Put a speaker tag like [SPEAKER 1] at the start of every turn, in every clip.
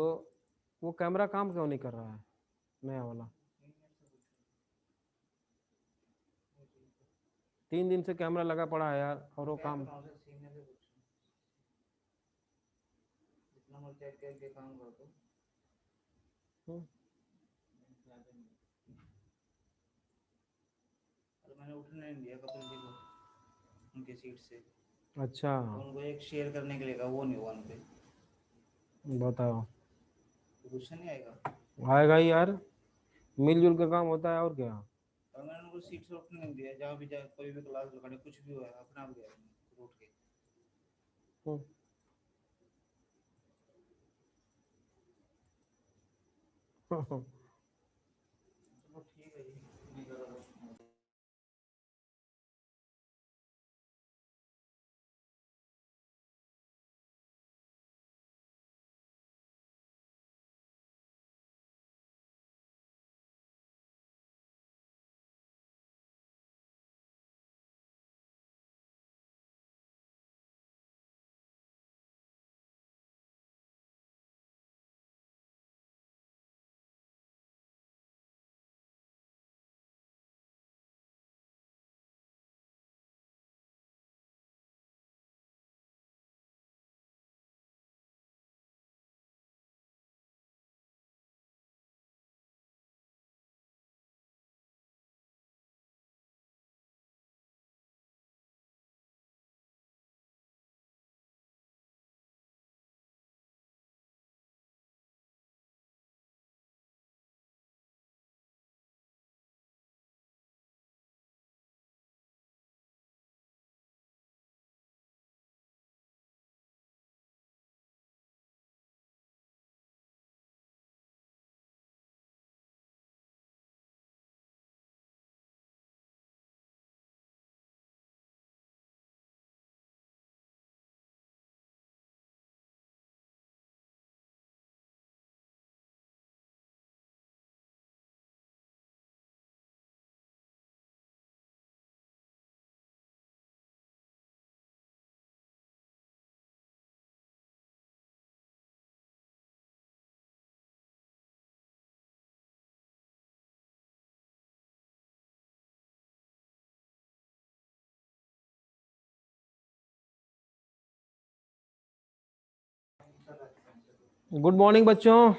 [SPEAKER 1] तो वो कैमरा काम क्यों नहीं कर रहा है नया वाला? 3 दिन से कैमरा लगा पड़ा है यार, और वो काम
[SPEAKER 2] मैंने उठने नहीं दिया कपिल जी को उनकी सीट से।
[SPEAKER 1] अच्छा
[SPEAKER 2] उनको एक शेयर करने के लिए कहा, वो नहीं हुआ उनपे।
[SPEAKER 1] बताओ,
[SPEAKER 2] तो गुस्सा नहीं आएगा?
[SPEAKER 1] आएगा ही यार, मिलजुल के काम होता है और क्या।
[SPEAKER 2] और मैंने उनको सीट से उठने नहीं दिया, जहाँ भी जाए कोई भी क्लास लगाने कुछ भी हुआ अपने आप गया उठ के। चलो ठीक है जी, नहीं करा तो।
[SPEAKER 1] गुड मॉर्निंग बच्चों।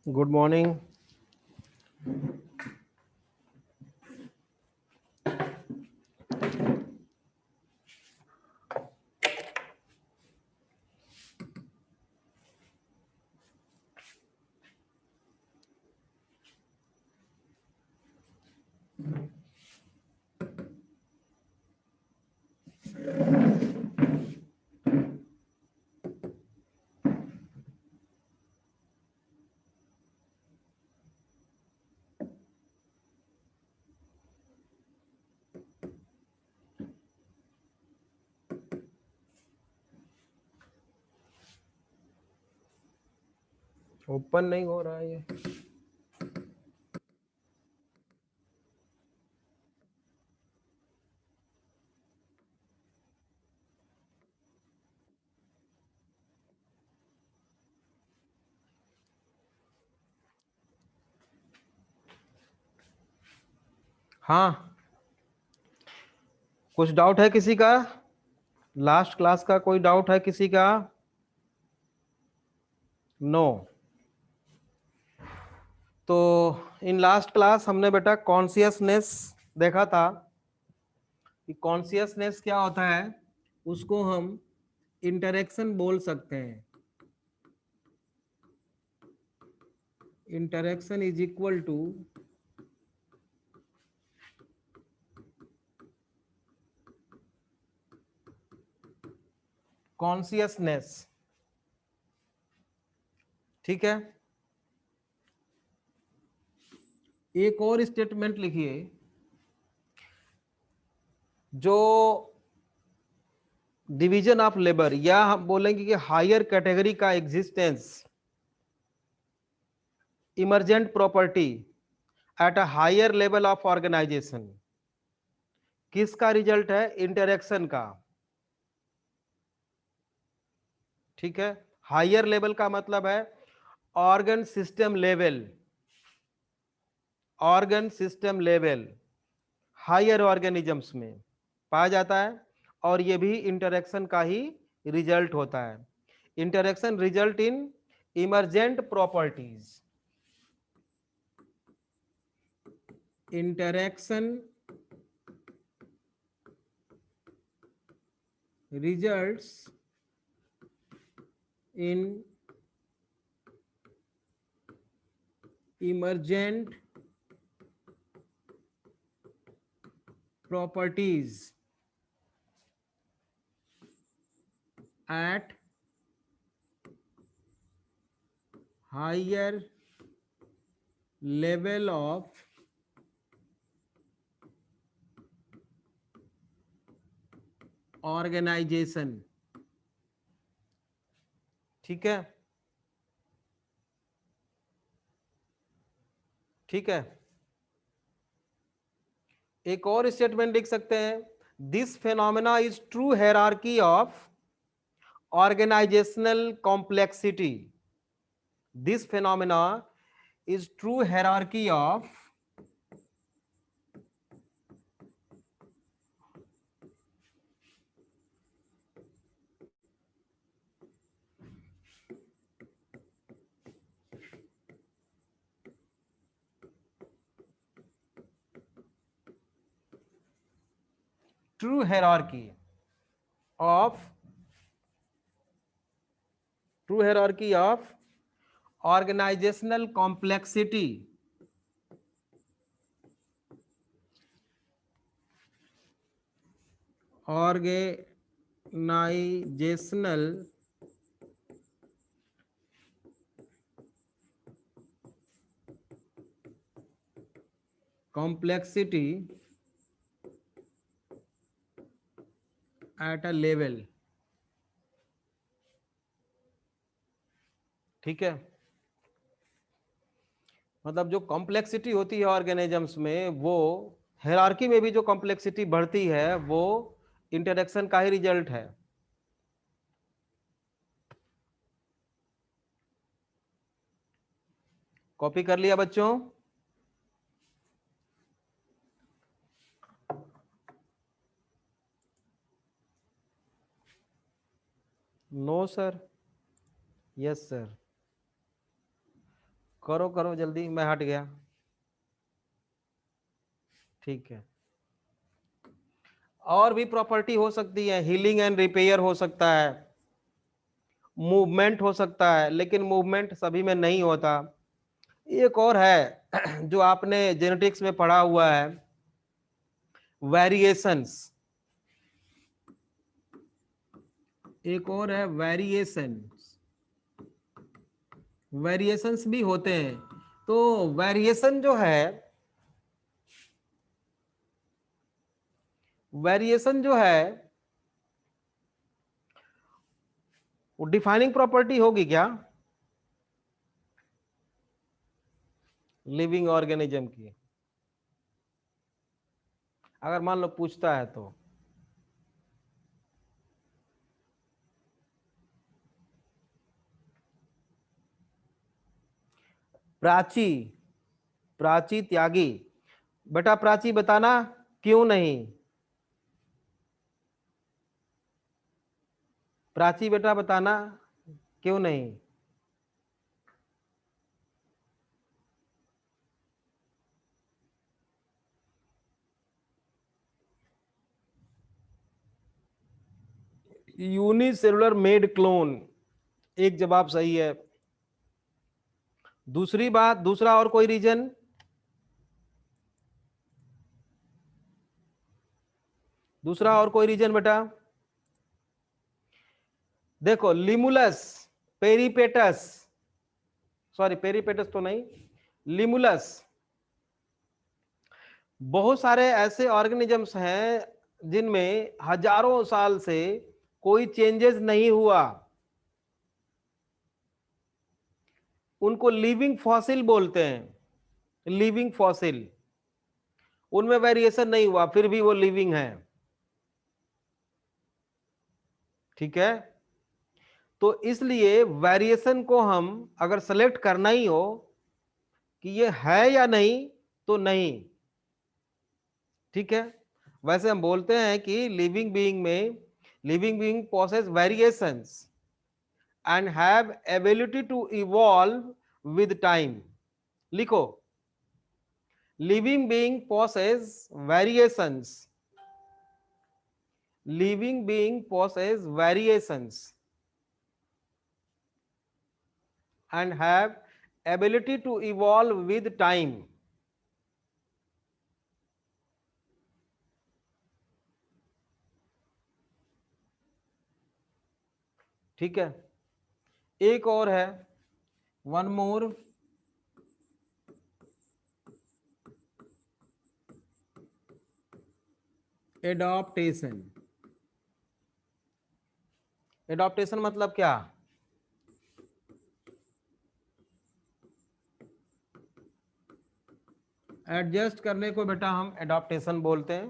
[SPEAKER 1] Good morning. ओपन नहीं हो रहा है ये। हाँ, कुछ डाउट है किसी का? लास्ट क्लास का कोई डाउट है किसी का? नो। तो इन लास्ट क्लास हमने बेटा कॉन्शियसनेस देखा था कि कॉन्शियसनेस क्या होता है, उसको हम इंटरेक्शन बोल सकते हैं। Interaction is equal to consciousness. ठीक है, एक और स्टेटमेंट लिखिए, जो डिवीजन ऑफ लेबर या हम बोलेंगे कि हायर कैटेगरी का existence emergent property at a higher level of organisation, किसका रिजल्ट है? इंटरेक्शन का। ठीक है, हायर लेवल का मतलब है organ system level, organ system level higher organisms में पाया जाता है, और ये भी इंटरेक्शन का ही रिजल्ट होता है। Interaction result in emergent properties, interaction results in emergent properties at higher level of organization। ठीक है, ठीक है। एक और स्टेटमेंट लिख सकते हैं, this phenomena is true hierarchy of organizational complexity, this phenomena is true hierarchy of true hierarchy of true hierarchy of organizational complexity, organizational complexity at a level। ठीक है, मतलब जो कॉम्प्लेक्सिटी होती है ऑर्गेनिजम्स में, वो हायरार्की में भी जो कॉम्प्लेक्सिटी बढ़ती है वो इंटरेक्शन का ही रिजल्ट है। कॉपी कर लिया बच्चों? No sir. Yes sir. करो करो जल्दी, मैं हट गया। ठीक है, और भी प्रॉपर्टी हो सकती है, हीलिंग एंड रिपेयर हो सकता है, मूवमेंट हो सकता है, लेकिन मूवमेंट सभी में नहीं होता। एक और है जो आपने जेनेटिक्स में पढ़ा हुआ है, वेरिएशंस। एक और है वेरिएशंस, वेरिएशंस भी होते हैं। तो वेरिएशन जो है, वेरिएशन जो है वो डिफाइनिंग प्रॉपर्टी होगी क्या लिविंग ऑर्गेनिज्म की? अगर मान लो पूछता है तो प्राची, प्राची त्यागी, बेटा प्राची बताना क्यों नहीं? प्राची बेटा बताना क्यों नहीं? यूनिसेलुलर मेड क्लोन, एक जवाब सही है। दूसरी बात, दूसरा और कोई रीजन? दूसरा और कोई रीजन बेटा? देखो लिमुलस, पेरीपेटस, सॉरी पेरीपेटस तो नहीं, लिमुलस, बहुत सारे ऐसे ऑर्गेनिजम्स हैं जिनमें हजारों साल से कोई चेंजेस नहीं हुआ। उनको लिविंग फॉसिल बोलते हैं। लिविंग फॉसिल, उनमें वेरिएशन नहीं हुआ फिर भी वो लिविंग है। ठीक है, तो इसलिए वेरिएशन को हम अगर सेलेक्ट करना ही हो कि ये है या नहीं, तो नहीं। ठीक है, वैसे हम बोलते हैं कि लिविंग बीइंग में, living being possess variations and have ability to evolve with time. लिखो, living being possess variations, living being possess variations and have ability to evolve with time। ठीक है, एक और है, वन मोर, एडॉप्टेशन। एडॉप्टेशन मतलब क्या? Adjust करने को बेटा हम एडॉप्टेशन बोलते हैं।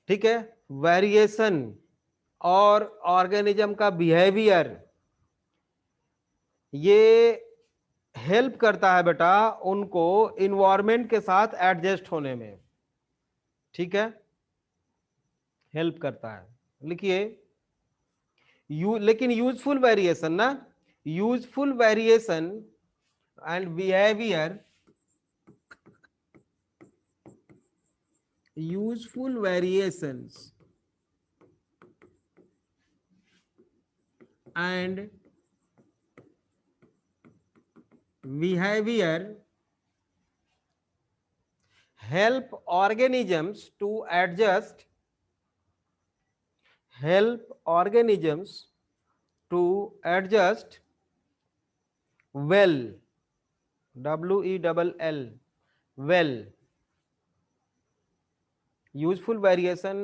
[SPEAKER 1] ठीक है, वेरिएशन और ऑर्गेनिज्म का बिहेवियर ये हेल्प करता है बेटा उनको इन्वायरमेंट के साथ एडजस्ट होने में। ठीक है, हेल्प करता है। लिखिए, लेकिन यूजफुल वेरिएशन ना, useful variation and behaviour, useful variations and behavior help organisms to adjust, help organisms to adjust well, WELL, well, useful variation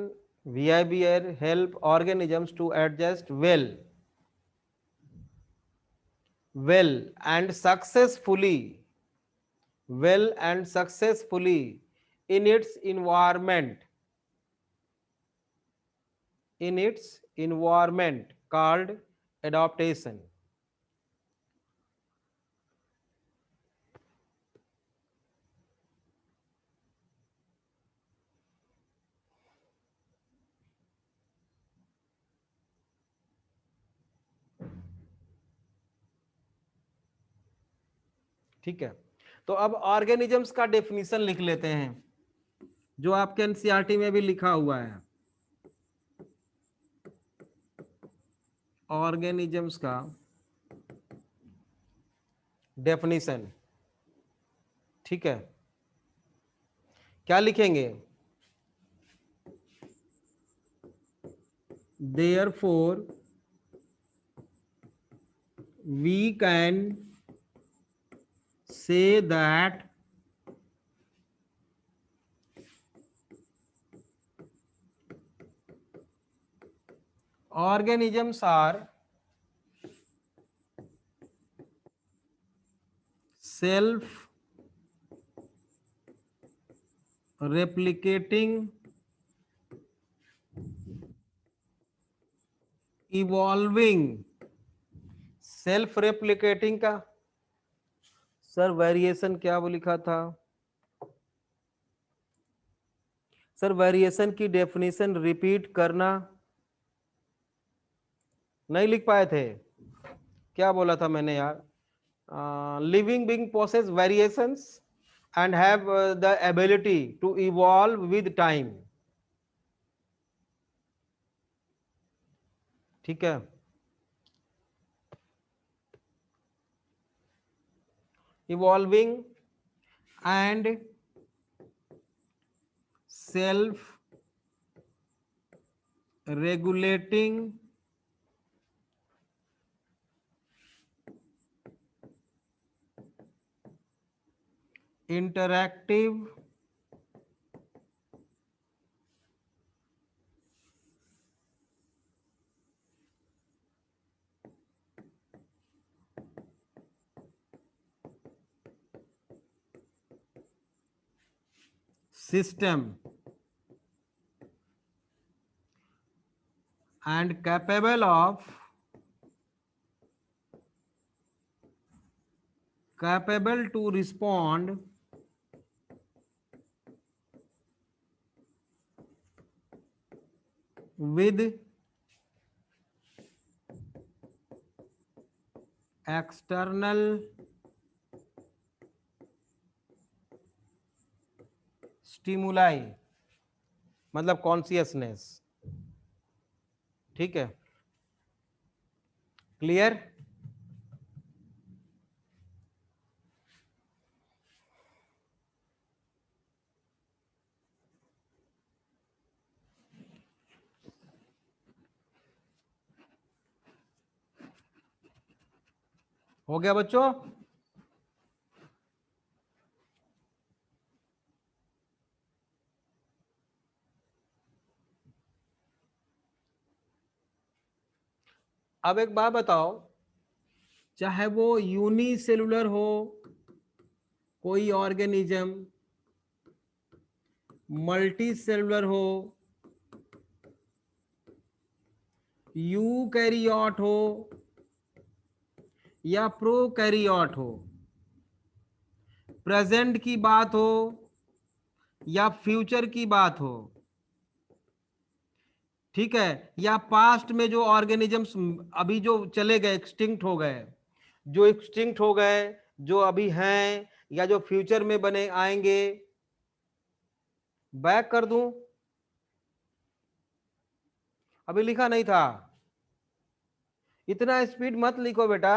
[SPEAKER 1] behavior help organisms to adjust well, well and successfully, well and successfully in its environment, in its environment called adaptation। ठीक है, तो अब organisms का definition लिख लेते हैं जो आपके एनसीईआरटी में भी लिखा हुआ है। ऑर्गेनिजम्स का डेफिनेशन, ठीक है, क्या लिखेंगे? Therefore we can say that organisms are self replicating, evolving। Self replicating का सर वेरिएशन क्या वो लिखा था? सर वेरिएशन की डेफिनेशन रिपीट करना नहीं लिख पाए थे, क्या बोला था मैंने यार? Living being possess variations and have the ability to evolve with time. ठीक है, evolving and self regulating interactive system and capable to respond with external stimuli, मतलब कॉन्सियसनेस। ठीक है, क्लियर? हो गया बच्चों? अब एक बात बताओ, चाहे वो यूनिसेलुलर हो कोई ऑर्गेनिज्म, मल्टी सेलुलर हो, यूकैरियोट हो या प्रोकैरियोट हो, प्रेजेंट की बात हो या फ्यूचर की बात हो, ठीक है, या पास्ट में जो ऑर्गेनिजम्स अभी जो चले गए, एक्सटिंक्ट हो गए, जो एक्सटिंक्ट हो गए, जो अभी हैं या जो फ्यूचर में बने आएंगे, बैक कर दूं? अभी लिखा नहीं था, इतना स्पीड मत लिखो बेटा।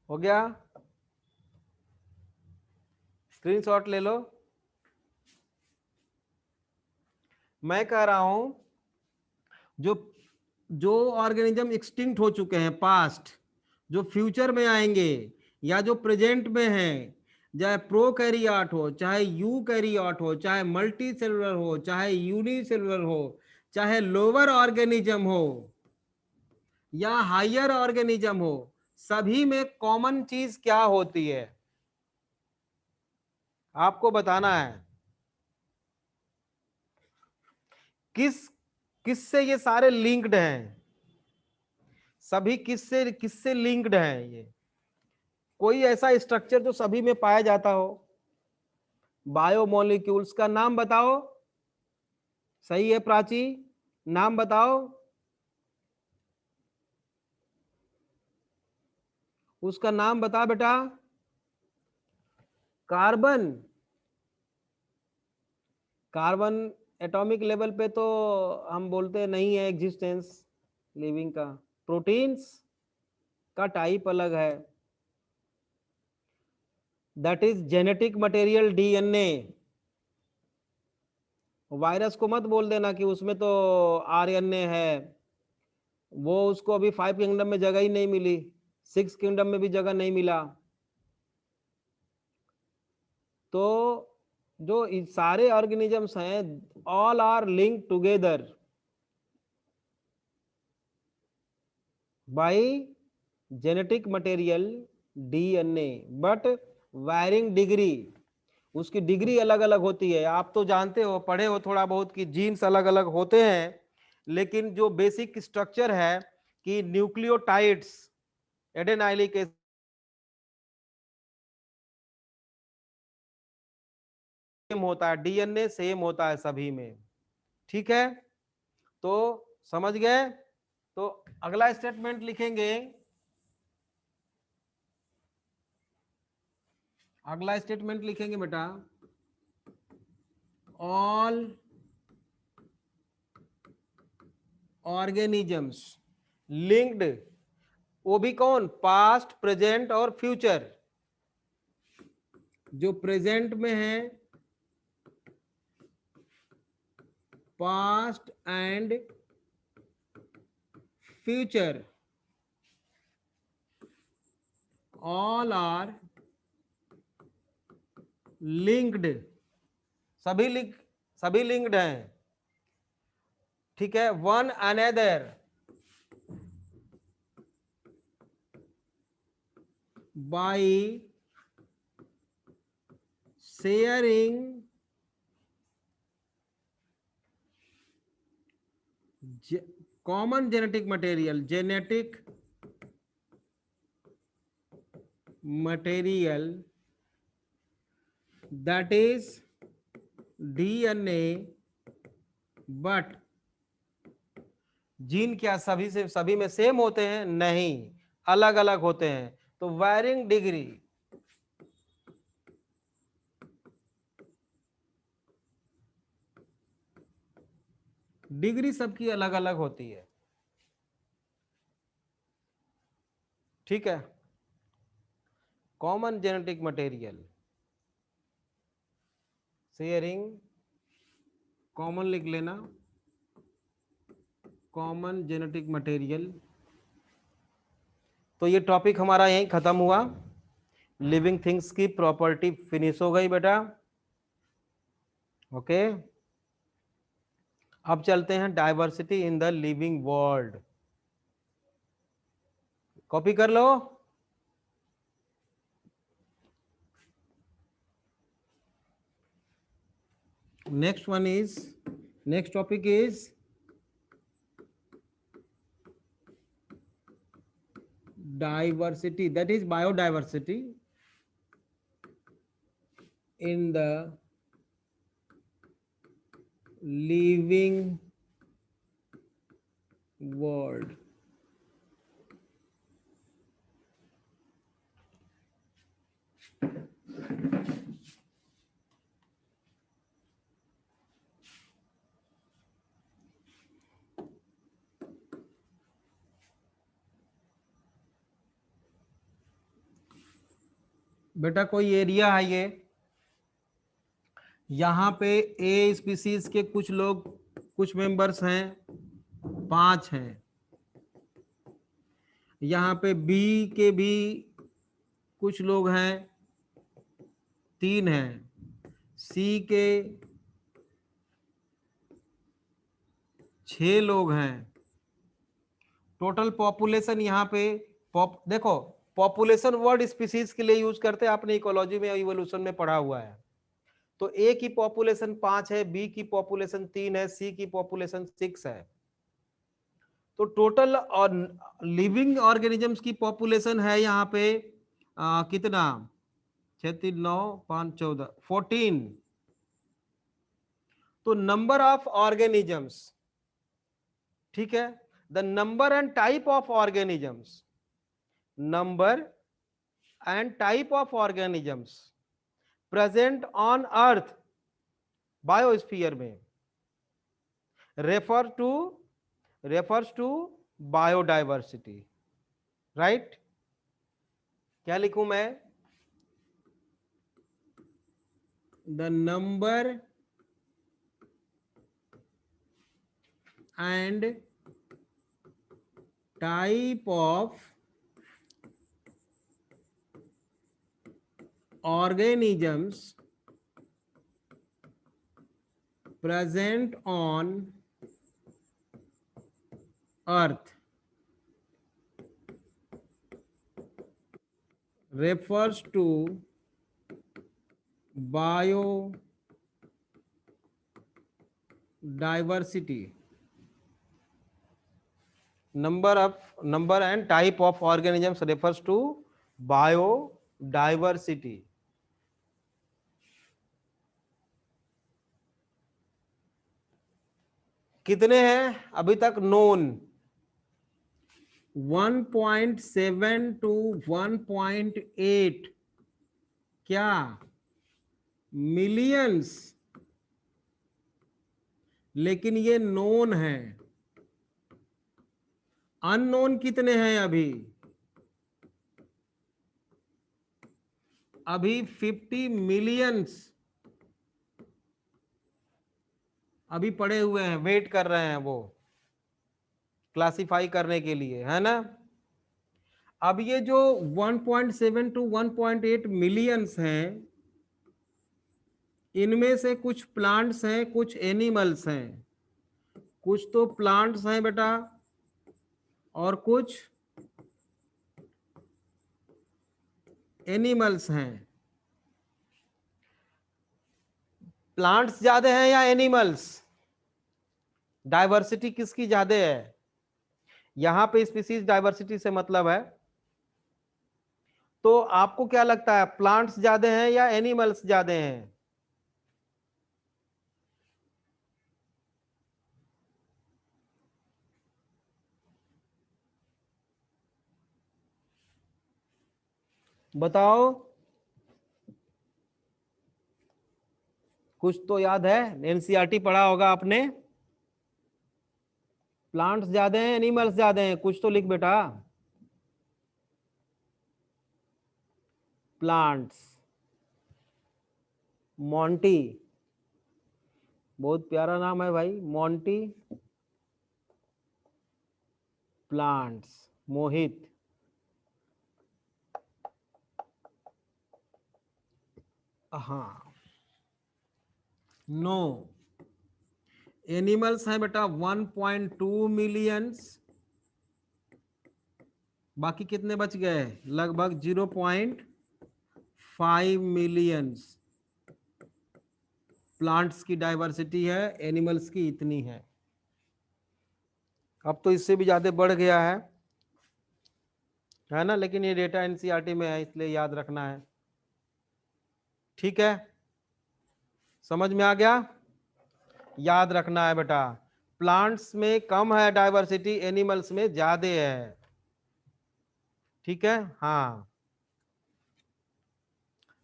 [SPEAKER 1] हो गया? स्क्रीनशॉट ले लो। मैं कह रहा हूं जो जो ऑर्गेनिज्म एक्सटिंक्ट हो चुके हैं पास्ट, जो फ्यूचर में आएंगे या जो प्रेजेंट में हैं, चाहे प्रोकैरियोट हो, चाहे यूकैरियोट हो, चाहे मल्टी सेलुलर हो, चाहे यूनिसेलुलर हो, चाहे लोअर ऑर्गेनिज्म हो या हायर ऑर्गेनिज्म हो, सभी में कॉमन चीज क्या होती है आपको बताना है। किससे ये सारे लिंक्ड हैं? सभी किससे किससे लिंक्ड हैं? ये कोई ऐसा स्ट्रक्चर जो सभी में पाया जाता हो, बायोमोलिक्यूल्स का नाम बताओ। सही है प्राची, नाम बताओ। उसका नाम बता बेटा। कार्बन, कार्बन एटॉमिक लेवल पे तो हम बोलते नहीं है एग्जिस्टेंस लिविंग का। प्रोटीन्स का टाइप अलग है, that is genetic material DNA. Virus को मत बोल देना कि उसमें तो आरएनए है, वो उसको अभी 5 किंगडम में जगह ही नहीं मिली, 6 किंगडम में भी जगह नहीं मिला। तो जो सारे ऑर्गेनिजम्स हैं, all are linked together by genetic material DNA, but varying degree, उसकी डिग्री अलग अलग होती है। आप तो जानते हो, पढ़े हो थोड़ा बहुत कि जीन्स अलग अलग होते हैं, लेकिन जो बेसिक स्ट्रक्चर है कि न्यूक्लियोटाइड्स, एडेनाइलिक एसिड सेम होता है, डीएनए सेम होता है सभी में। ठीक है, तो समझ गए? तो अगला स्टेटमेंट लिखेंगे, अगला स्टेटमेंट लिखेंगे बेटा, ऑल ऑर्गेनिजम्स लिंक्ड, वो भी कौन? पास्ट, प्रेजेंट और फ्यूचर। जो प्रेजेंट में है, past and future, all are linked, सभी लिंक्ड हैं। ठीक है, one another by sharing common genetic material that is DNA, but जीन क्या सभी में सेम होते हैं? नहीं, अलग अलग होते हैं। तो वैरिंग डिग्री सबकी अलग अलग होती है। ठीक है, common genetic material sharing, common लिख लेना, कॉमन जेनेटिक मटेरियल। तो ये टॉपिक हमारा यहीं खत्म हुआ। लिविंग थिंग्स की प्रॉपर्टी फिनिश हो गई बेटा। ओके, अब चलते हैं diversity in the living world. Copy कर लो। Next topic is diversity, that is biodiversity in the living world. बेटा कोई एरिया है ये, यहाँ पे ए स्पीसीज के कुछ लोग, कुछ मेंबर्स हैं, 5 हैं। यहाँ पे बी के भी कुछ लोग हैं, 3 हैं। सी के 6 लोग हैं। टोटल पॉपुलेशन यहाँ पे देखो, पॉपुलेशन वर्ड स्पीसीज के लिए यूज करते हैं, आपने इकोलॉजी में इवोल्यूशन में पढ़ा हुआ है। तो ए की पॉपुलेशन 5 है, बी की पॉपुलेशन 3 है, सी की पॉपुलेशन 6 है। तो टोटल और लिविंग ऑर्गेनिजम्स की पॉपुलेशन है यहाँ पे कितना? 6 3 9 5 14 14। तो नंबर ऑफ ऑर्गेनिजम्स, ठीक है, the number and type of organisms, number and type of organisms present on earth biosphere में refers to biodiversity, राइट? क्या लिखूं मैं? The number and type of organisms present on earth refers to biodiversity. Number and type of organisms refers to biodiversity. कितने हैं अभी तक known? 1.7 to 1.8 क्या millions, लेकिन ये नोन है। अननोन कितने हैं अभी 50 मिलियंस अभी पड़े हुए हैं, वेट कर रहे हैं वो क्लासिफाई करने के लिए, है ना? अब ये जो 1.7 to 1.8 मिलियंस हैं, इनमें से कुछ प्लांट्स हैं, कुछ एनिमल्स हैं। कुछ तो प्लांट्स हैं बेटा और कुछ एनिमल्स हैं। प्लांट्स ज्यादा हैं या एनिमल्स? डाइवर्सिटी किसकी ज्यादा है? यहां पे स्पीसीज डाइवर्सिटी से मतलब है। तो आपको क्या लगता है, प्लांट्स ज्यादा हैं या एनिमल्स ज्यादा हैं? बताओ, कुछ तो याद है, एनसीईआरटी पढ़ा होगा आपने। प्लांट्स ज्यादा हैं एनिमल्स ज्यादा हैं, कुछ तो लिख बेटा। प्लांट्स। मोंटी, बहुत प्यारा नाम है भाई, मोंटी। प्लांट्स। मोहित। हाँ। नो, एनिमल्स हैं बेटा 1.2 मिलियंस। बाकी कितने बच गए? लगभग 0.5 मिलियंस। प्लांट्स की डाइवर्सिटी है, एनिमल्स की इतनी है। अब तो इससे भी ज्यादा बढ़ गया है ना, लेकिन ये डेटा एनसीईआरटी में है इसलिए याद रखना है। ठीक है, समझ में आ गया? याद रखना है बेटा, प्लांट्स में कम है डाइवर्सिटी, एनिमल्स में ज्यादा है। ठीक है, हाँ।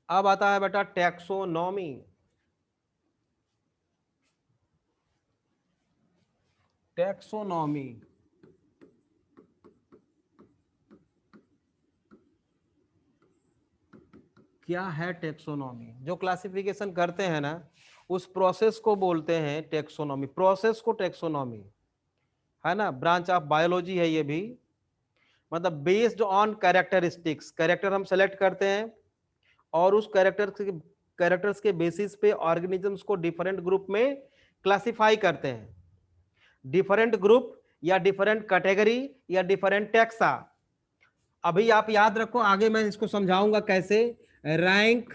[SPEAKER 1] अब आता है बेटा टैक्सोनॉमी। टैक्सोनॉमी क्या है? टैक्सोनॉमी जो क्लासिफिकेशन करते हैं ना, उस प्रोसेस को बोलते हैं टैक्सोनॉमी। प्रोसेस को टैक्सोनॉमी, है ना, ब्रांच ऑफ बायोलॉजी है ये भी। मतलब बेस्ड ऑन कैरेक्टरिस्टिक्स, कैरेक्टर हम सेलेक्ट करते हैं और उस कैरेक्टर्स के बेसिस पे ऑर्गेनिजम्स को डिफरेंट ग्रुप में क्लासिफाई करते हैं। डिफरेंट ग्रुप या डिफरेंट कैटेगरी या डिफरेंट टैक्सा। अभी आप याद रखो, आगे मैं इसको समझाऊंगा कैसे। रैंक,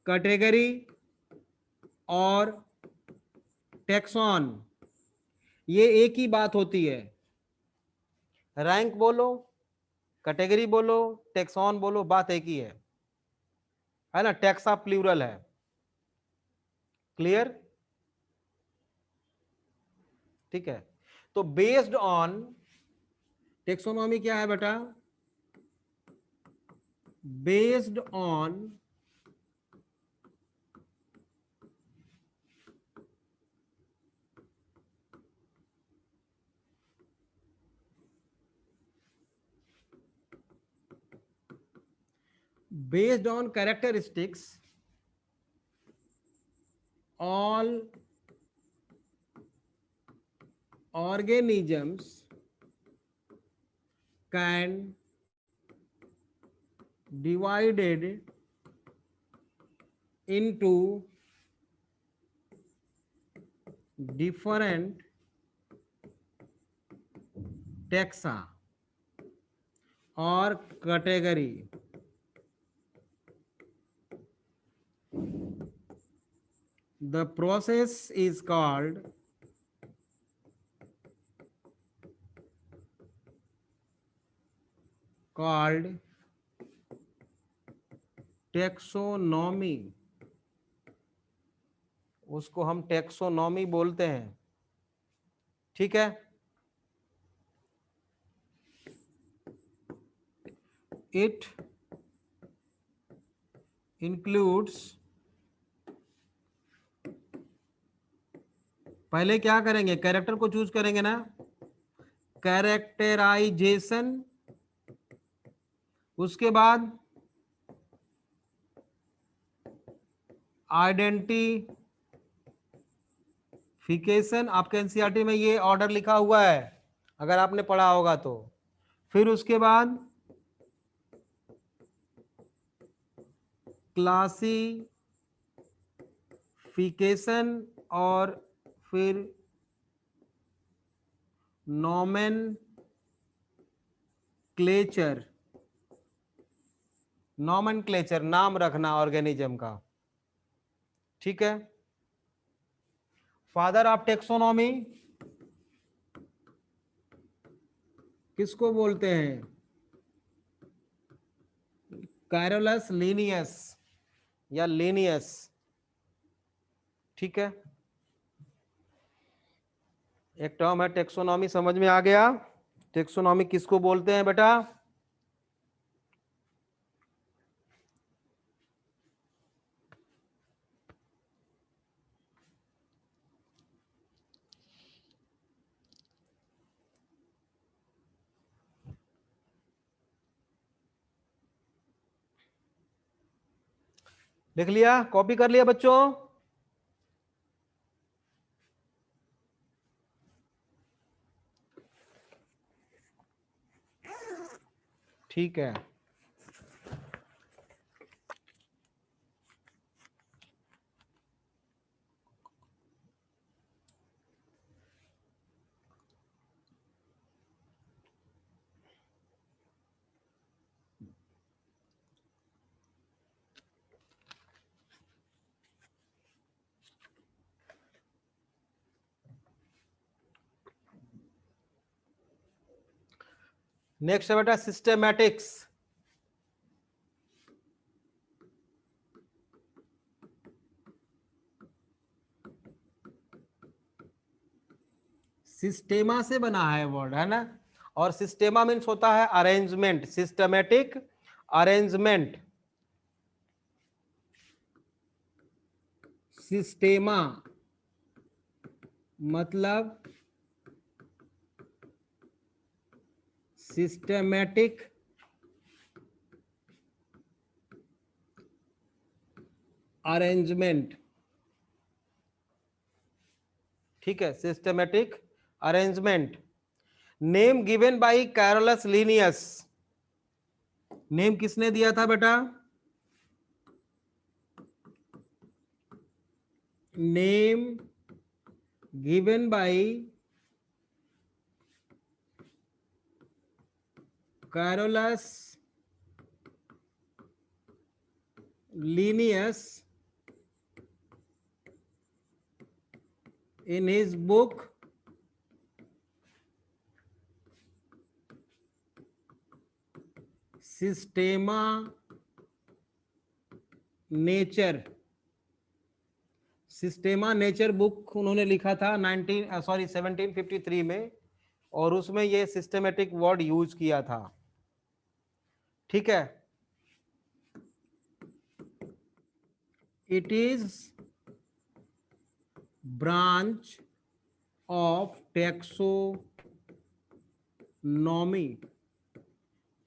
[SPEAKER 1] कैटेगरी और टैक्सॉन, ये एक ही बात होती है। रैंक बोलो, कैटेगरी बोलो, टैक्सॉन बोलो, बात एक ही है ना। टैक्सा प्लूरल है। क्लियर? ठीक है, तो बेस्ड ऑन टेक्सोनॉमी क्या है बेटा? Based on based on characteristics, all organisms can divided into different taxa or category. The process is called taxonomy. उसको हम टैक्सोनॉमी बोलते हैं। ठीक है, इट इंक्लूड्स, पहले क्या करेंगे, कैरेक्टर को चूज करेंगे ना, कैरेक्टराइजेशन, उसके बाद आइडेंटिफिकेशन। आपके एनसीईआरटी में ये ऑर्डर लिखा हुआ है अगर आपने पढ़ा होगा तो। फिर उसके बाद क्लासिफिकेशन और फिर नोमेनक्लेचर। क्लेचर, नॉमेनक्लेचर, नाम रखना ऑर्गेनिज्म का, ठीक है। फादर ऑफ टेक्सोनॉमी किसको बोलते हैं? कैरोलस लीनियस या लीनियस, ठीक है। एक टर्म है टेक्सोनॉमी, समझ में आ गया? टेक्सोनॉमी किसको बोलते हैं बेटा? लिख लिया, कॉपी कर लिया बच्चों? ठीक है। नेक्स्ट है बेटा सिस्टेमैटिक्स। सिस्टेमा से बना है वर्ड, है ना? और सिस्टेमा मीन्स होता है अरेंजमेंट, सिस्टमेटिक अरेंजमेंट। सिस्टेमा मतलब सिस्टमेटिक अरेंजमेंट, ठीक है, systematic arrangement. Name given by Carolus Linnaeus, name किसने दिया था बेटा? Name given by Carolus Linnaeus in his book Systema Nature। Systema Nature book उन्होंने लिखा था 1753 में, और उसमें ये सिस्टेमेटिक वर्ड यूज किया था, ठीक है। It is branch of taxonomy,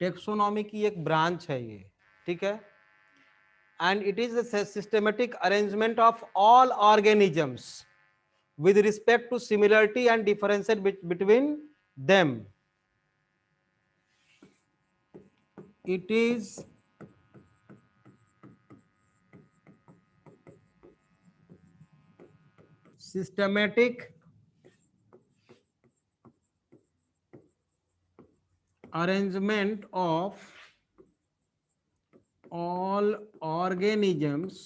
[SPEAKER 1] taxonomy की एक ब्रांच है ये, ठीक है। And it is a systematic arrangement of all organisms with respect to similarity and differences between them. It is systematic arrangement of all organisms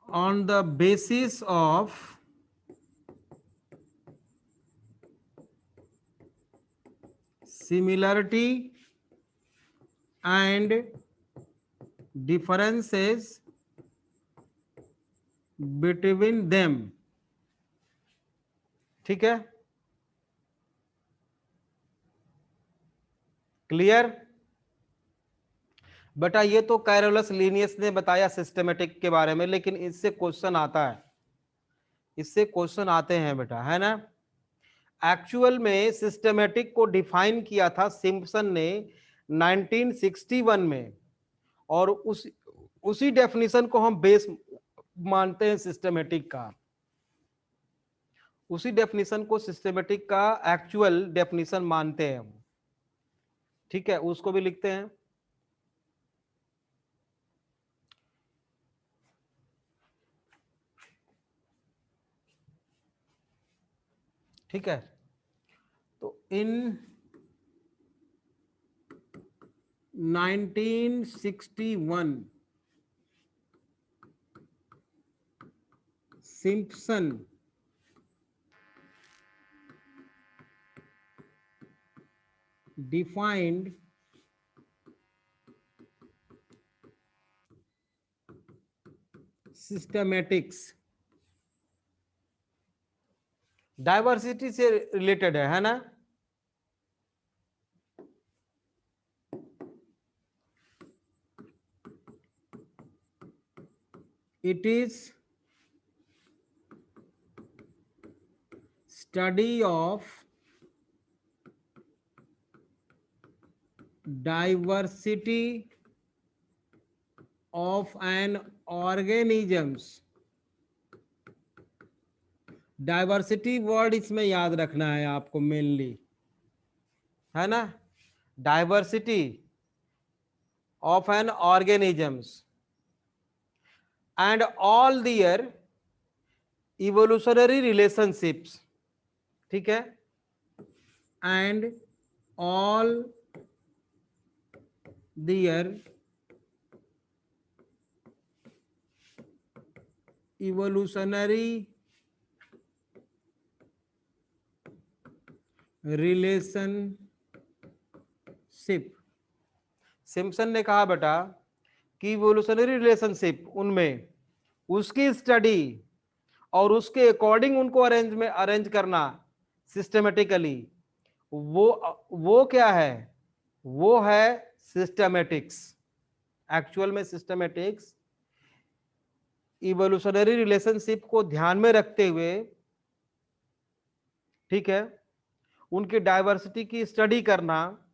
[SPEAKER 1] on the basis of similarity and differences between them, ठीक है, clear? बेटा ये तो Carolus Linnaeus ने बताया systematic के बारे में, लेकिन इससे क्वेश्चन आता है, इससे क्वेश्चन आते हैं बेटा, है ना। एक्चुअल में सिस्टेमेटिक को डिफाइन किया था सिम्पसन ने 1961 में, और उसी डेफिनेशन को हम बेस मानते हैं सिस्टेमेटिक का, उसी डेफिनेशन को सिस्टेमेटिक का एक्चुअल डेफिनेशन मानते हैं हम, ठीक है। उसको भी लिखते हैं। ठीक है, तो in 1961 Simpson defined systematics, diversity से रिलेटेड है ना। It is study of diversity of an organisms. Diversity word इसमें याद रखना है आपको मेनली, है ना। Diversity of an organisms and all their evolutionary relationships, ठीक है, and all their evolutionary relationship. Simpson ने कहा बेटा कि इवोल्यूशनरी रिलेशनशिप उनमें उसकी स्टडी और उसके अकॉर्डिंग उनको अरेंज करना सिस्टमेटिकली, वो क्या है, वो है सिस्टमेटिक्स। एक्चुअल में सिस्टमेटिक्स इवोल्यूशनरी रिलेशनशिप को ध्यान में रखते हुए, ठीक है, उनकी डाइवर्सिटी की स्टडी करना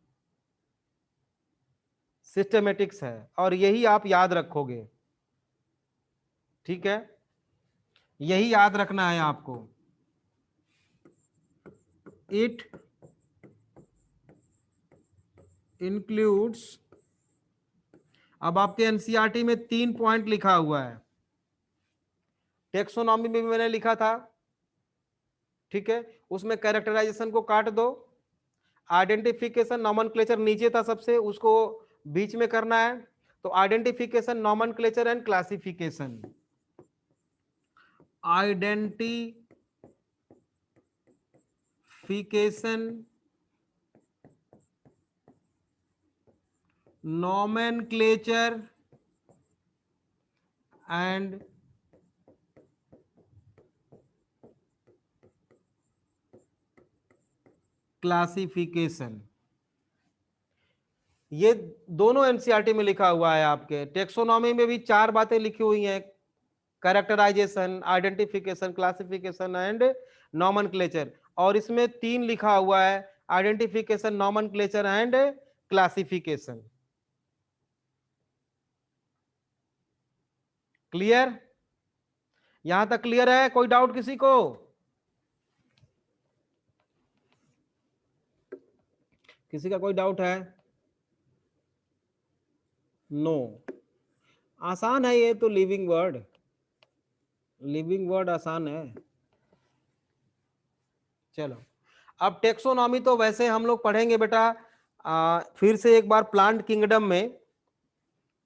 [SPEAKER 1] सिस्टमेटिक्स है, और यही आप याद रखोगे, ठीक है, यही याद रखना है आपको। इट इंक्लूड्स, अब आपके एनसीईआरटी में 3 पॉइंट लिखा हुआ है, टेक्सोनॉमी में भी मैंने लिखा था, ठीक है, उसमें कैरेक्टराइजेशन को काट दो, आइडेंटिफिकेशन नॉमेनक्लेचर नीचे था सबसे, उसको बीच में करना है, तो identification nomenclature and classification. Identification nomenclature and classification, ये दोनों एनसीईआरटी में लिखा हुआ है। आपके टेक्सोनॉमी में भी 4 बातें लिखी हुई हैं, characterisation, identification, classification and nomenclature, और इसमें 3 लिखा हुआ है, identification, nomenclature and classification. Clear? यहां तक क्लियर है? कोई डाउट किसी को? किसी का कोई डाउट है? नो। आसान है ये तो, लिविंग वर्ड, लिविंग वर्ड आसान है। चलो, अब टेक्सोनॉमी तो वैसे हम लोग पढ़ेंगे बेटा, फिर से एक बार प्लांट किंगडम में,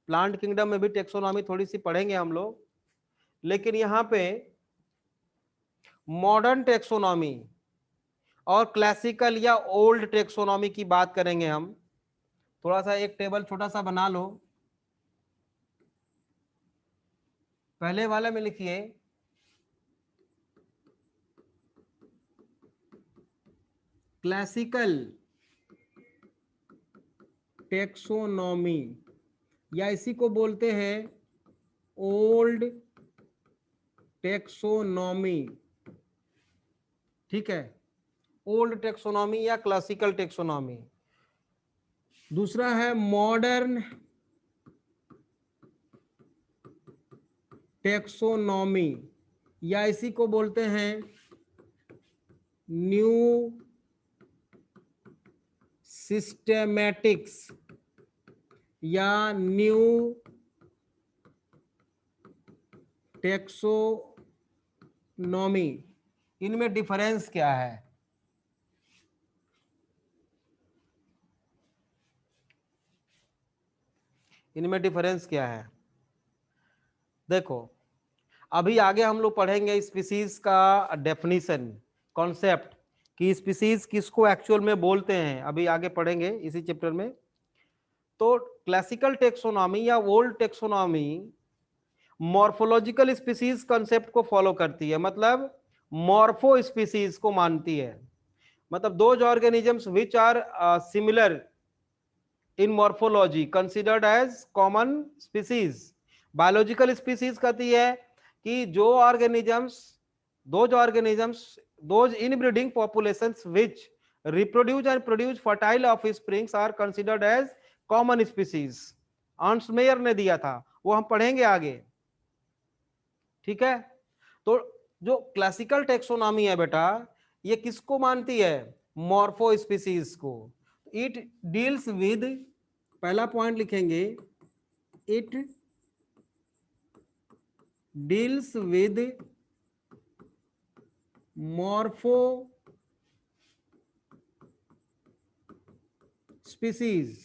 [SPEAKER 1] प्लांट किंगडम में भी टेक्सोनॉमी थोड़ी सी पढ़ेंगे हम लोग, लेकिन यहाँ पे मॉडर्न टेक्सोनॉमी और क्लासिकल या ओल्ड टेक्सोनॉमी की बात करेंगे हम। थोड़ा सा एक टेबल छोटा सा बना लो, पहले वाले में लिखिए क्लासिकल टेक्सोनॉमी, या इसी को बोलते हैं ओल्ड टेक्सोनॉमी, ठीक है, ओल्ड टेक्सोनॉमी या क्लासिकल टेक्सोनॉमी। दूसरा है मॉडर्न टेक्सोनॉमी, या इसी को बोलते हैं न्यू सिस्टेमैटिक्स या न्यू टेक्सोनॉमी। इनमें डिफरेंस क्या है? इनमें डिफरेंस क्या है? देखो, अभी आगे हम लोग पढ़ेंगे स्पीसीज का डेफिनेशन, कॉन्सेप्ट, कि स्पीसीज किसको एक्चुअल में बोलते हैं, अभी आगे पढ़ेंगे इसी चैप्टर में। तो क्लासिकल टेक्सोनॉमी या old taxonomy morphological species concept को फॉलो करती है, मतलब मॉर्फो स्पीसीज को मानती है, मतलब those organisms which are similar in morphology considered as common species. Biological species कहती है कि जो organisms, those inbreeding populations which reproduce and produce fertile offsprings are considered as common species। आर्न्स्ट ने दिया था, वो हम पढ़ेंगे आगे, ठीक है। तो जो क्लासिकल टेक्सोनॉमी है बेटा, ये किसको मानती है? मॉर्फो स्पीसीज को। इट डील्स विद, पहला पॉइंट लिखेंगे, it deals with morpho species.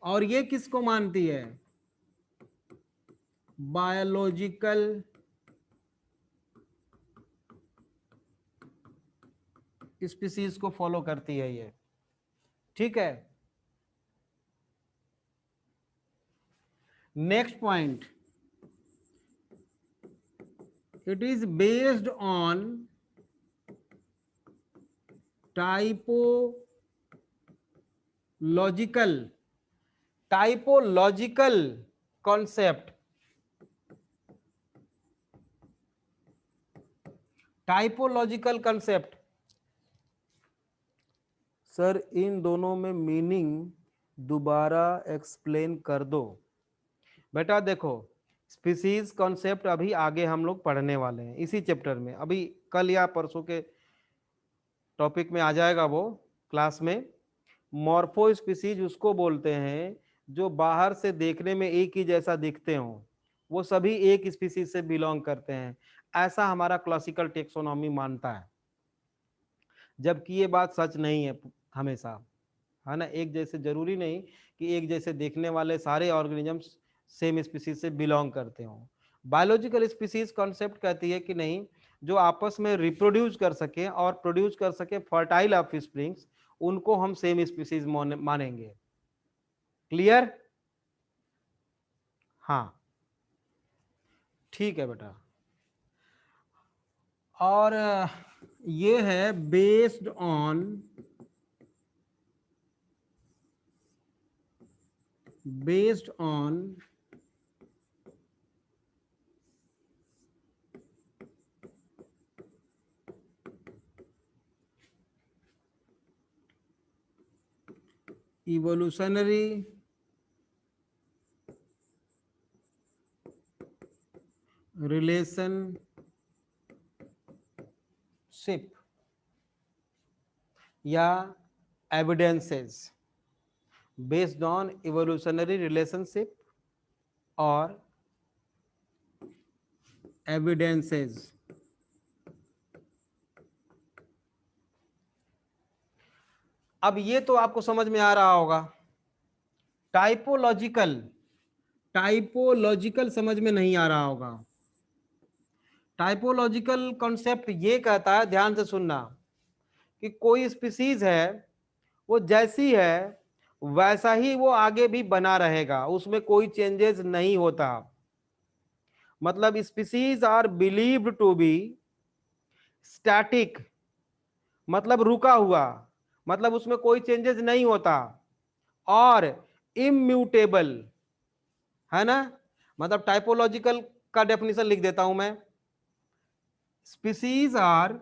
[SPEAKER 1] और ये किसको मानती है? बायोलॉजिकल स्पीसीज को फॉलो करती है ये, ठीक है। Next point, it is based on typological concept. Typological concept, sir इन दोनों में मीनिंग दोबारा एक्सप्लेन कर दो। बेटा देखो, स्पीसीज कॉन्सेप्ट अभी आगे हम लोग पढ़ने वाले हैं इसी चैप्टर में, अभी कल या परसों के टॉपिक में आ जाएगा वो क्लास में। मॉर्फो स्पीसीज उसको बोलते हैं जो बाहर से देखने में एक ही जैसा दिखते हो, वो सभी एक स्पीसीज से बिलोंग करते हैं, ऐसा हमारा क्लासिकल टेक्सोनॉमी मानता है। जबकि ये बात सच नहीं है हमेशा, है ना। एक जैसे जरूरी नहीं कि एक जैसे देखने वाले सारे ऑर्गेनिजम्स सेम स्पीसीज से बिलोंग करते हो। बायोलॉजिकल स्पीसीज कॉन्सेप्ट कहती है कि नहीं, जो आपस में रिप्रोड्यूस कर सके और प्रोड्यूस कर सके फर्टाइल ऑफस्प्रिंग्स, उनको हम सेम स्पीसीज मानेंगे। क्लियर? हाँ, ठीक है बेटा। और ये है बेस्ड ऑन evolutionary relationship या evidences, based on evolutionary relationship और evidences। अब ये तो आपको समझ में आ रहा होगा। टाइपोलॉजिकल समझ में नहीं आ रहा होगा। टाइपोलॉजिकल कॉन्सेप्ट ये कहता है, ध्यान से सुनना, कि कोई स्पीसीज है, वो जैसी है वैसा ही वो आगे भी बना रहेगा, उसमें कोई चेंजेस नहीं होता। मतलब species are believed to be static, मतलब रुका हुआ, मतलब उसमें कोई चेंजेस नहीं होता, और इम्यूटेबल, है ना। मतलब टाइपोलॉजिकल का डेफिनेशन लिख देता हूं मैं, species are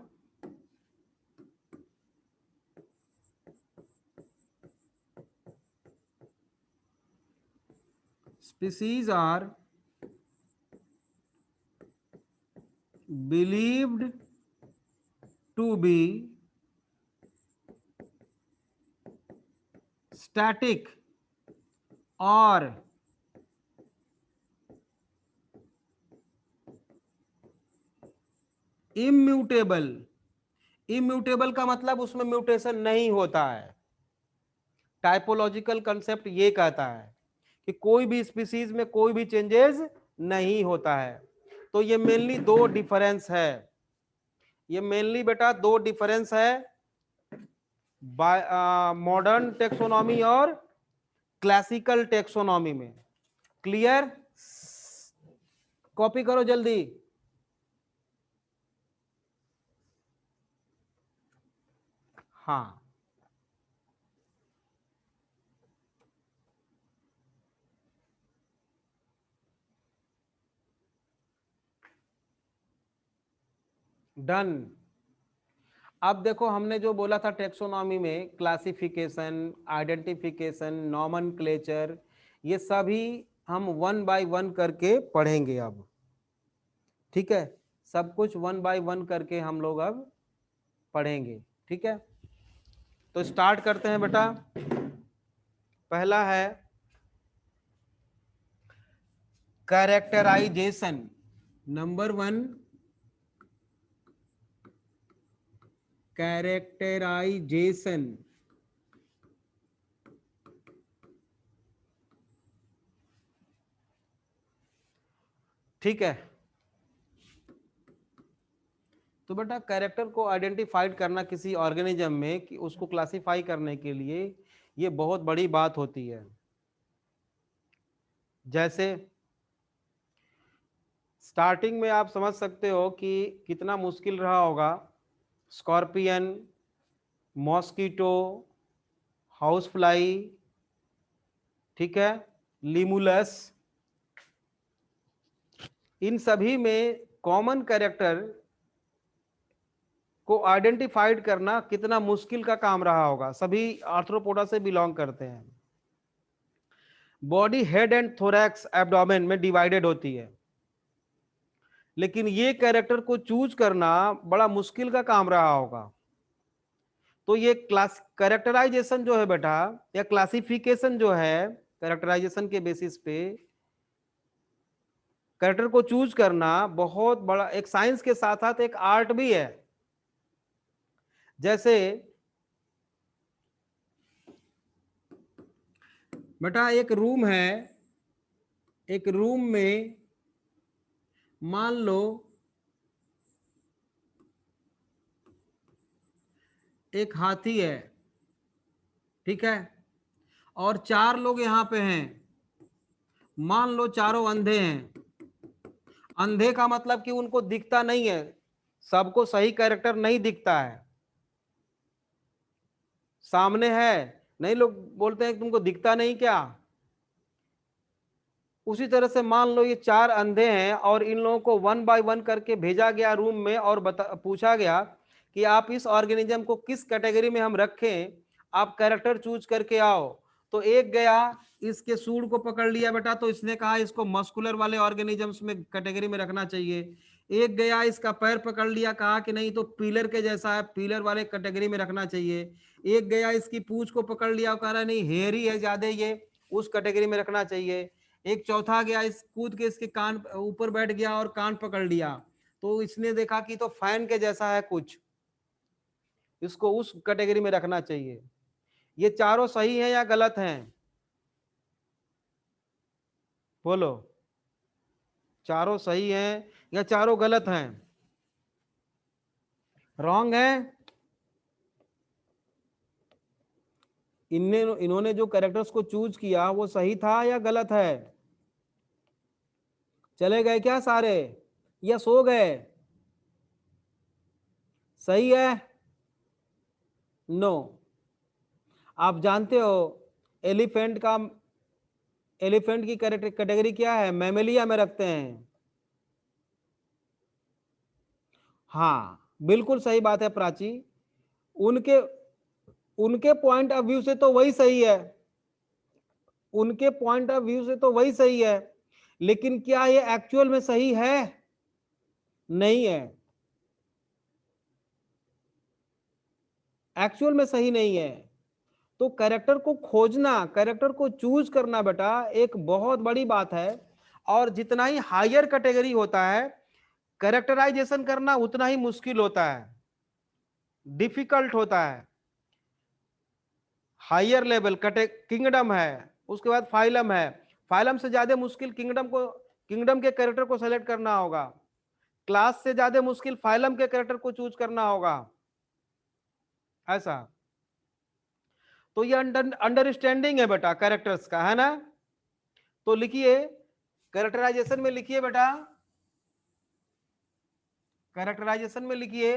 [SPEAKER 1] believed to be static or immutable। Immutable का मतलब उसमें म्यूटेशन नहीं होता है। टाइपोलॉजिकल कंसेप्ट ये कहता है कि कोई भी स्पीसीज में कोई भी चेंजेस नहीं होता है। तो ये मेनली दो डिफरेंस है, ये मेनली बेटा दो डिफरेंस है मॉडर्न टेक्सोनॉमी और क्लासिकल टेक्सोनॉमी में। क्लियर? कॉपी करो जल्दी। हाँ, डन। अब देखो हमने जो बोला था टेक्सोनॉमी में क्लासिफिकेशन, आइडेंटिफिकेशन, नॉमेनक्लेचर, ये सभी हम वन बाय वन करके पढ़ेंगे अब। ठीक है, सब कुछ वन बाय वन करके हम लोग अब पढ़ेंगे। ठीक है, तो स्टार्ट करते हैं बेटा। पहला है कैरेक्टराइजेशन। Number one, characterisation. ठीक है, तो बेटा कैरेक्टर को आइडेंटिफाइड करना किसी ऑर्गेनिज्म में, कि उसको क्लासिफाई करने के लिए ये बहुत बड़ी बात होती है। जैसे स्टार्टिंग में आप समझ सकते हो कि कितना मुश्किल रहा होगा स्कॉर्पियन, मॉस्किटो, हाउस फ्लाई, ठीक है, लिमुलस, इन सभी में कॉमन कैरेक्टर को आइडेंटिफाइड करना कितना मुश्किल का काम रहा होगा। सभी आर्थ्रोपोडा से बिलोंग करते हैं। Body head and thorax abdomen में डिवाइडेड होती है, लेकिन ये कैरेक्टर को चूज करना बड़ा मुश्किल का काम रहा होगा। तो ये क्लास कैरेक्टराइजेशन जो है बेटा, या क्लासिफिकेशन जो है, कैरेक्टराइजेशन के बेसिस पे कैरेक्टर को चूज करना बहुत बड़ा एक साइंस के साथ साथ एक आर्ट भी है। जैसे बेटा एक रूम है, एक रूम में मान लो एक हाथी है, ठीक है, और चार लोग यहां पे हैं। मान लो चारों अंधे हैं। अंधे का मतलब कि उनको दिखता नहीं है, सबको सही कैरेक्टर नहीं दिखता है। सामने है, नहीं लोग बोलते हैं कि तुमको दिखता नहीं क्या। उसी तरह से मान लो ये चार अंधे हैं और इन लोगों को वन बाय वन करके भेजा गया रूम में और पूछा गया कि आप इस ऑर्गेनिज्म को किस कैटेगरी में हम रखें, आप कैरेक्टर चूज करके आओ। तो एक गया, इसके सूंड को पकड़ लिया बेटा, तो इसने कहा इसको मस्कुलर वाले ऑर्गेनिजम्स में कैटेगरी में रखना चाहिए। एक गया, इसका पैर पकड़ लिया, कहा कि नहीं तो पिलर के जैसा है, पिलर वाले कैटेगरी में रखना चाहिए। एक गया, इसकी पूंछ को पकड़ लिया, कह रहा नहीं हेयरी है ज्यादा, ये उस कैटेगरी में रखना चाहिए। एक चौथा गया, इस कूद के इसके कान ऊपर बैठ गया और कान पकड़ लिया, तो इसने देखा कि तो फैन के जैसा है कुछ, इसको उस कैटेगरी में रखना चाहिए। ये चारों सही हैं या गलत हैं? बोलो, चारों सही हैं या चारों गलत हैं? रॉन्ग है। इन्होंने जो कैरेक्टर्स को चूज किया वो सही था या गलत है? चले गए क्या सारे या सो गए? सही है? नो। आप जानते हो एलिफेंट का, एलिफेंट की कैटेगरी क्या है? मैमेलिया में रखते हैं। हाँ बिल्कुल सही बात है प्राची, उनके उनके पॉइंट ऑफ व्यू से तो वही सही है, उनके पॉइंट ऑफ व्यू से तो वही सही है, लेकिन क्या ये एक्चुअल में सही है? नहीं है, एक्चुअल में सही नहीं है। तो कैरेक्टर को खोजना, कैरेक्टर को चूज करना बेटा एक बहुत बड़ी बात है, और जितना ही हायर कैटेगरी होता है कैरेक्टराइजेशन करना उतना ही मुश्किल होता है, डिफिकल्ट होता है। हायर लेवल किंगडम है, उसके बाद फाइलम है, फाइलम से ज्यादा मुश्किल किंगडम के कैरेक्टर को सेलेक्ट करना होगा, क्लास से ज्यादा मुश्किल फाइलम के कैरेक्टर को चूज करना होगा, ऐसा। तो ये अंडरस्टैंडिंग है बेटा कैरेक्टर्स का, है ना। तो लिखिए कैरेक्टराइजेशन में, लिखिए बेटा कैरेक्टराइजेशन में लिखिए,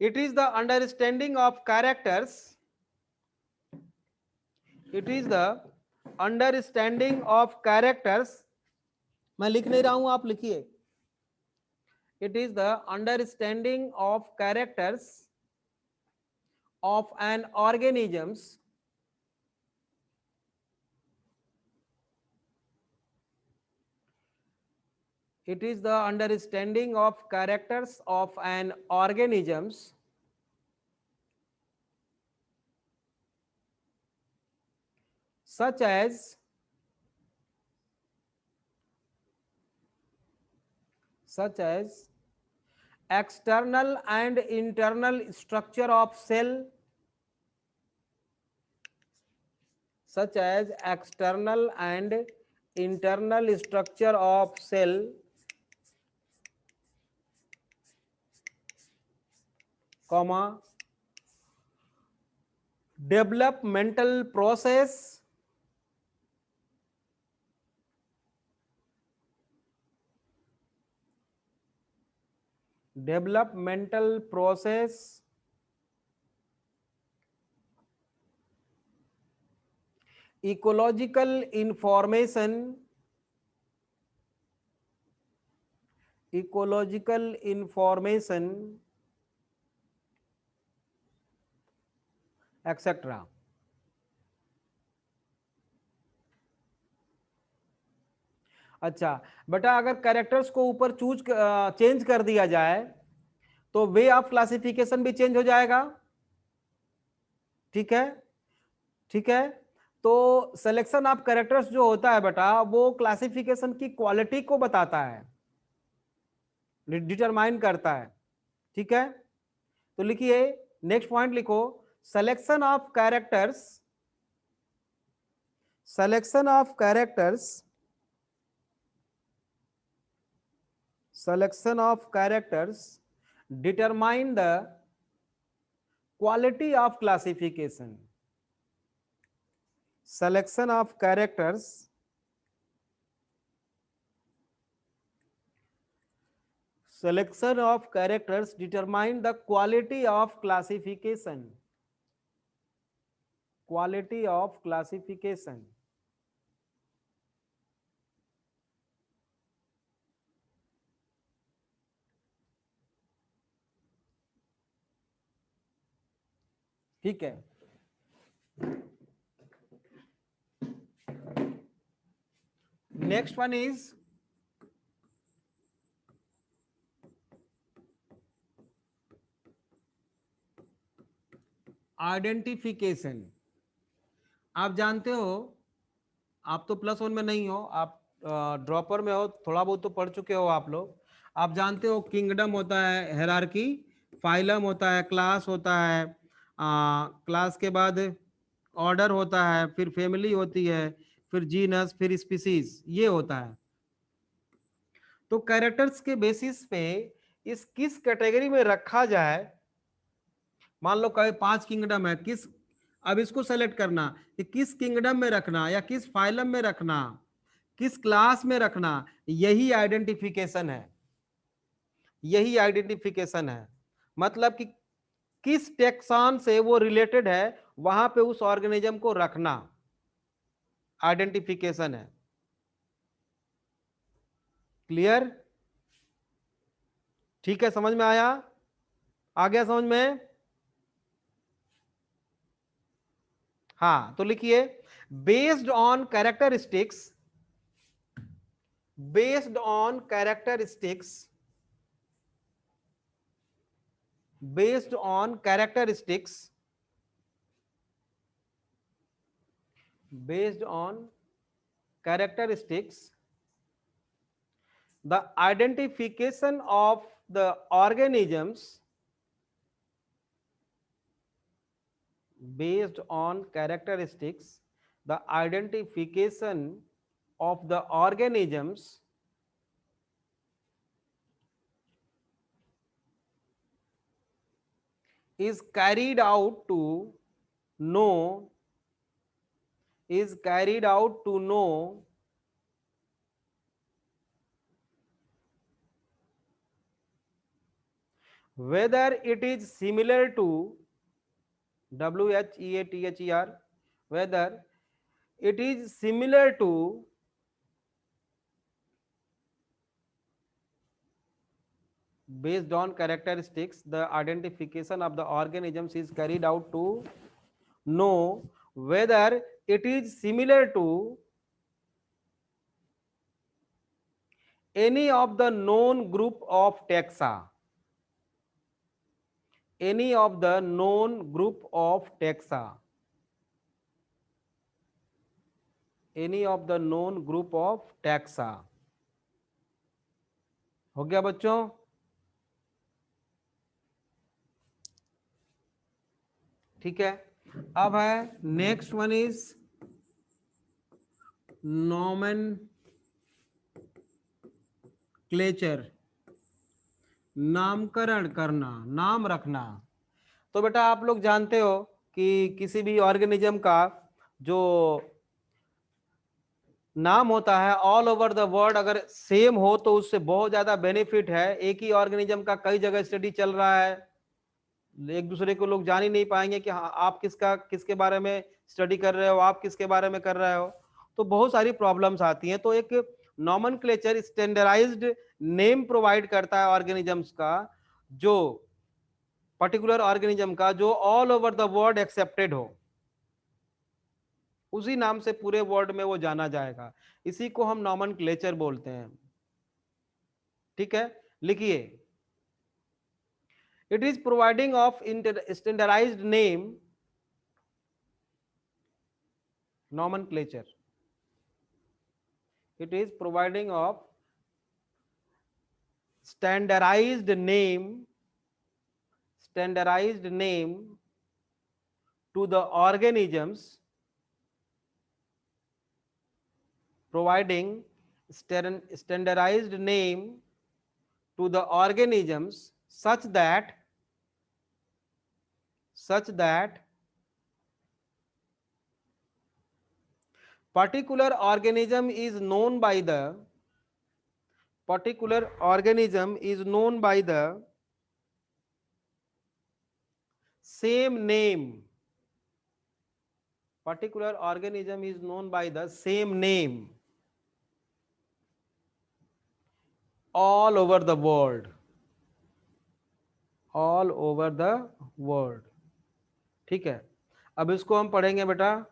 [SPEAKER 1] it is the understanding of characters, it is the understanding of characters, मैं लिख नहीं रहा हूं, आप लिखिए, it is the understanding of characters of an organisms it is the understanding of characters of an organisms such as external and internal structure of cell, such as external and internal structure of cell, comma, developmental process, developmental process, ecological information, ecological information, etcetera. अच्छा बेटा, अगर characters को ऊपर change कर दिया जाए तो way of classification भी चेंज हो जाएगा, ठीक है, ठीक है। तो सिलेक्शन ऑफ कैरेक्टर्स जो होता है बेटा, वो क्लासिफिकेशन की क्वालिटी को बताता है, डिटरमाइन करता है, ठीक है। तो लिखिए, नेक्स्ट पॉइंट लिखो, selection of characters, selection of characters, selection of characters determine the quality of classification, selection of characters determine the quality of classification, quality of classification, ठीक है। Next one is identification. आप जानते हो, आप तो plus one में नहीं हो, आप ड्रॉपर में हो, थोड़ा बहुत तो पढ़ चुके हो आप लोग। आप जानते हो किंगडम होता है, हेरारकी, फाइलम होता है, क्लास होता है, क्लास के बाद ऑर्डर होता है, फिर फैमिली होती है, फिर जीनस, फिर स्पीसीज, ये होता है। तो कैरेक्टर्स के बेसिस पे इस किस कैटेगरी में रखा जाए, मान लो कहे 5 किंगडम है, किस, अब इसको सेलेक्ट करना कि किस किंगडम में रखना या किस फाइलम में रखना, किस क्लास में रखना, यही आइडेंटिफिकेशन है, यही आइडेंटिफिकेशन है। मतलब कि किस टेक्सॉन से वो रिलेटेड है, वहां पे उस ऑर्गेनिज्म को रखना, आइडेंटिफिकेशन है। क्लियर? ठीक है, समझ में आया? आ गया समझ में? हाँ, तो लिखिए, based on characteristics, based on characteristics, based on characteristics, based on characteristics, the identification of the organisms, based on characteristics, the identification of the organisms is carried out to know whether it is similar to WHEATHER, whether it is similar to based on characteristics, the identification of the organisms is carried out to know whether it is similar to any of the known group of taxa, any of the known group of taxa, any of the known group of taxa. हो गया बच्चों? ठीक है, अब है next one is nomenclature, नामकरण करना, नाम रखना। तो बेटा आप लोग जानते हो कि किसी भी ऑर्गेनिज्म का जो नाम होता है ऑल ओवर द वर्ल्ड अगर सेम हो तो उससे बहुत ज्यादा बेनिफिट है। एक ही ऑर्गेनिज्म का कई जगह स्टडी चल रहा है, एक दूसरे को लोग जान ही नहीं पाएंगे कि हाँ आप किसके बारे में स्टडी कर रहे हो, आप किसके बारे में कर रहे हो, तो बहुत सारी प्रॉब्लम्स आती हैं। तो एक नॉमेनक्लेचर स्टैंडर्डाइज्ड नेम प्रोवाइड करता है ऑर्गेनिजम्स का, जो पर्टिकुलर ऑर्गेनिज्म का जो all over the world accepted हो, उसी नाम से पूरे वर्ल्ड में वो जाना जाएगा। इसी को हम नॉमेनक्लेचर बोलते हैं। ठीक है, लिखिए, it is providing of standardized name, nomenclature, it is providing of standardized name to the organisms, providing standardized name to the organisms such that particular organism is known by the same name, particular organism is known by the same name all over the world, all over the world। ठीक है, अब इसको हम पढ़ेंगे बेटा,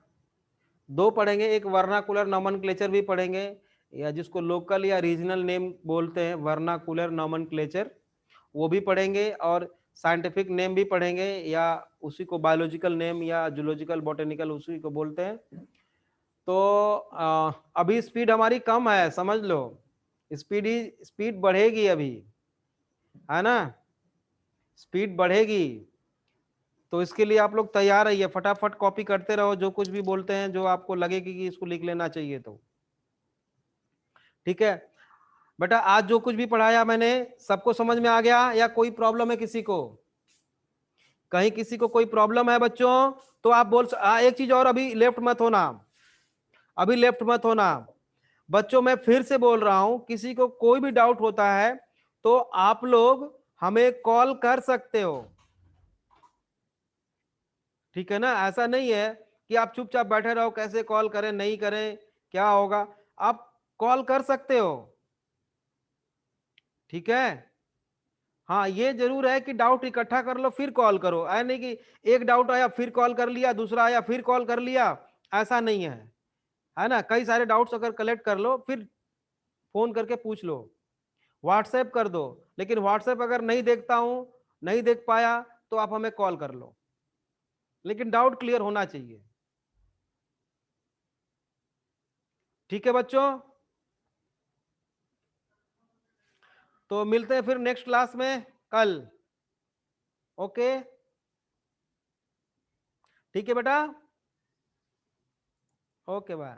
[SPEAKER 1] दो पढ़ेंगे, एक वर्नाकुलर नॉमेनक्लेचर भी पढ़ेंगे, या जिसको लोकल या रीजनल नेम बोलते हैं वर्नाकुलर नॉमेनक्लेचर, वो भी पढ़ेंगे, और साइंटिफिक नेम भी पढ़ेंगे, या उसी को बायोलॉजिकल नेम या जूलॉजिकल बॉटेनिकल उसी को बोलते हैं। तो अभी स्पीड हमारी कम है, समझ लो, स्पीड बढ़ेगी अभी, है ना, स्पीड बढ़ेगी। तो इसके लिए आप लोग तैयार रहिए, फटाफट कॉपी करते रहो, जो कुछ भी बोलते हैं जो आपको लगे कि इसको लिख लेना चाहिए तो। ठीक है बेटा, आज जो कुछ भी पढ़ाया मैंने सबको समझ में आ गया, या कोई प्रॉब्लम है किसी को? कहीं किसी को कोई प्रॉब्लम है बच्चों तो आप बोल एक चीज और, अभी लेफ्ट मत होना, अभी लेफ्ट मत होना बच्चों। मैं फिर से बोल रहा हूं, किसी को कोई भी डाउट होता है तो आप लोग हमें कॉल कर सकते हो। ठीक है ना, ऐसा नहीं है कि आप चुपचाप बैठे रहो, कैसे कॉल करें नहीं करें क्या होगा, आप कॉल कर सकते हो। ठीक है, हाँ ये जरूर है कि डाउट इकट्ठा कर लो फिर कॉल करो, ऐ नहीं कि एक डाउट आया फिर कॉल कर लिया, दूसरा आया फिर कॉल कर लिया, ऐसा नहीं है ना। कई सारे डाउट्स अगर कलेक्ट कर लो फिर फोन करके पूछ लो, व्हाट्सएप कर दो, लेकिन व्हाट्सएप अगर नहीं देखता हूं, नहीं देख पाया तो आप हमें कॉल कर लो, लेकिन डाउट क्लियर होना चाहिए। ठीक है बच्चों, तो मिलते हैं फिर नेक्स्ट क्लास में कल। ओके, ठीक है बेटा। Okay bye.